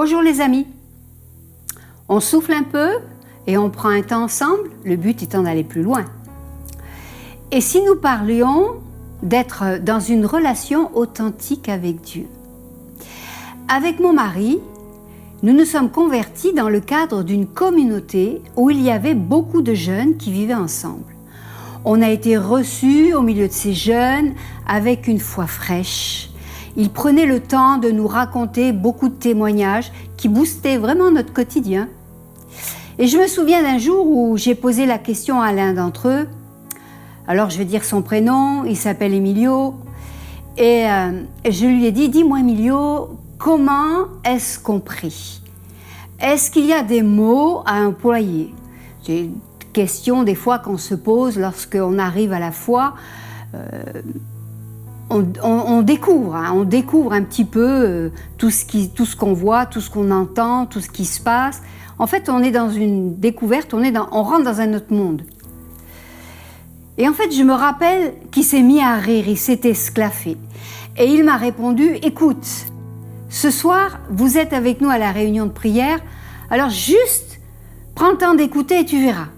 Bonjour les amis. On souffle un peu et on prend un temps ensemble, le but étant d'aller plus loin. Et si nous parlions d'être dans une relation authentique avec Dieu? Avec mon mari, nous nous sommes convertis dans le cadre d'une communauté où il y avait beaucoup de jeunes qui vivaient ensemble. On a été reçus au milieu de ces jeunes avec une foi fraîche. Ils prenaient le temps de nous raconter beaucoup de témoignages qui boostaient vraiment notre quotidien. Et je me souviens d'un jour où j'ai posé la question à l'un d'entre eux. Alors je vais dire son prénom, il s'appelle Emilio. Et je lui ai dit, dis-moi Emilio, comment est-ce qu'on prie? Est-ce qu'il y a des mots à employer? C'est une question des fois qu'on se pose lorsqu'on arrive à la foi. On découvre un petit peu tout ce qu'on voit, tout ce qu'on entend, tout ce qui se passe. En fait, on est dans une découverte, on rentre dans un autre monde. Et en fait, je me rappelle qu'il s'est mis à rire, il s'est esclaffé. Et il m'a répondu, écoute, ce soir, vous êtes avec nous à la réunion de prière, alors juste prends le temps d'écouter et tu verras.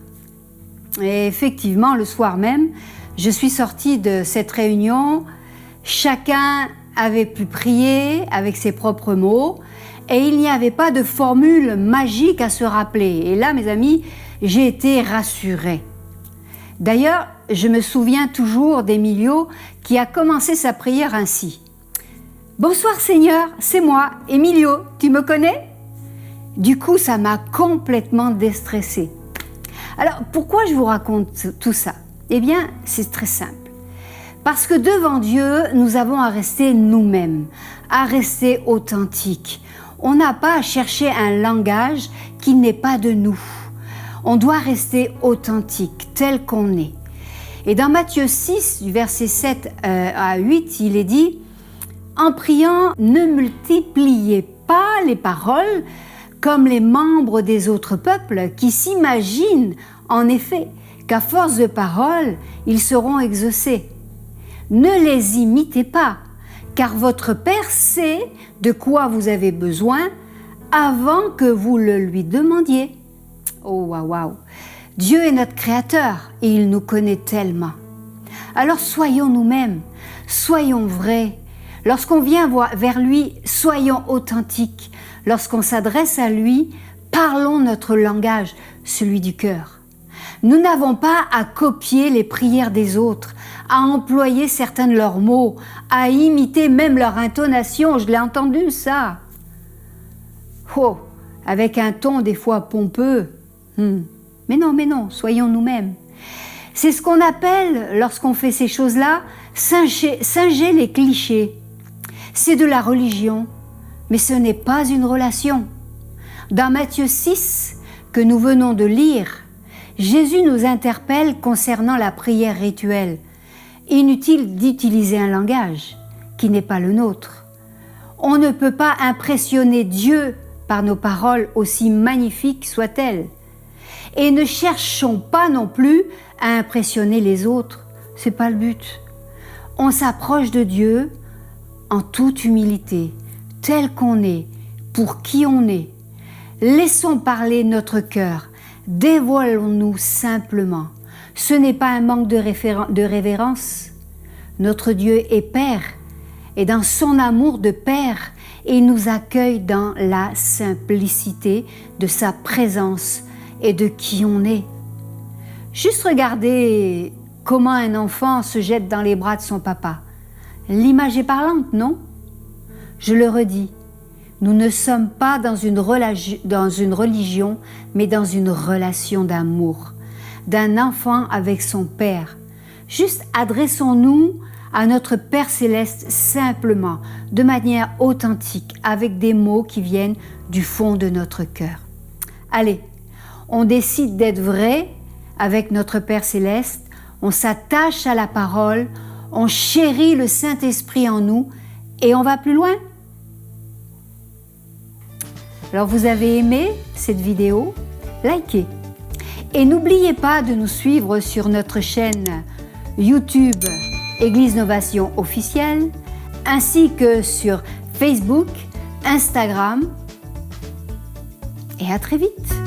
Et effectivement, le soir même, je suis sortie de cette réunion. Chacun avait pu prier avec ses propres mots et il n'y avait pas de formule magique à se rappeler. Et là, mes amis, j'ai été rassurée. D'ailleurs, je me souviens toujours d'Emilio qui a commencé sa prière ainsi. « Bonsoir Seigneur, c'est moi, Emilio, tu me connais ?» Du coup, ça m'a complètement déstressée. Alors, pourquoi je vous raconte tout ça? Eh bien, c'est très simple. Parce que devant Dieu, nous avons à rester nous-mêmes, à rester authentiques. On n'a pas à chercher un langage qui n'est pas de nous. On doit rester authentique, tel qu'on est. Et dans Matthieu 6, du verset 7 à 8, il est dit « En priant, ne multipliez pas les paroles comme les membres des autres peuples qui s'imaginent en effet qu'à force de paroles, ils seront exaucés. Ne les imitez pas, car votre Père sait de quoi vous avez besoin avant que vous le lui demandiez. » Oh, waouh, waouh! Dieu est notre Créateur et il nous connaît tellement. Alors soyons nous-mêmes, soyons vrais. Lorsqu'on vient vers lui, soyons authentiques. Lorsqu'on s'adresse à lui, parlons notre langage, celui du cœur. Nous n'avons pas à copier les prières des autres, à employer certains de leurs mots, à imiter même leur intonation. Je l'ai entendu ça. Oh, avec un ton des fois pompeux. Mais non, soyons nous-mêmes. C'est ce qu'on appelle, lorsqu'on fait ces choses-là, singer les clichés. C'est de la religion, mais ce n'est pas une relation. Dans Matthieu 6, que nous venons de lire, Jésus nous interpelle concernant la prière rituelle. Inutile d'utiliser un langage qui n'est pas le nôtre. On ne peut pas impressionner Dieu par nos paroles, aussi magnifiques soient-elles. Et ne cherchons pas non plus à impressionner les autres. C'est pas le but. On s'approche de Dieu en toute humilité, tel qu'on est, pour qui on est. Laissons parler notre cœur. Dévoilons-nous simplement. Ce n'est pas un manque de révérence. Notre Dieu est Père, et dans son amour de Père, il nous accueille dans la simplicité de sa présence et de qui on est. Juste regardez comment un enfant se jette dans les bras de son papa. L'image est parlante, non? Je le redis, nous ne sommes pas dans une religion, mais dans une relation d'amour, d'un enfant avec son Père. Juste adressons-nous à notre Père Céleste simplement, de manière authentique, avec des mots qui viennent du fond de notre cœur. Allez, on décide d'être vrai avec notre Père Céleste, on s'attache à la parole, on chérit le Saint-Esprit en nous et on va plus loin. Alors vous avez aimé cette vidéo? Likez. Et n'oubliez pas de nous suivre sur notre chaîne YouTube Église Novation officielle, ainsi que sur Facebook, Instagram et à très vite.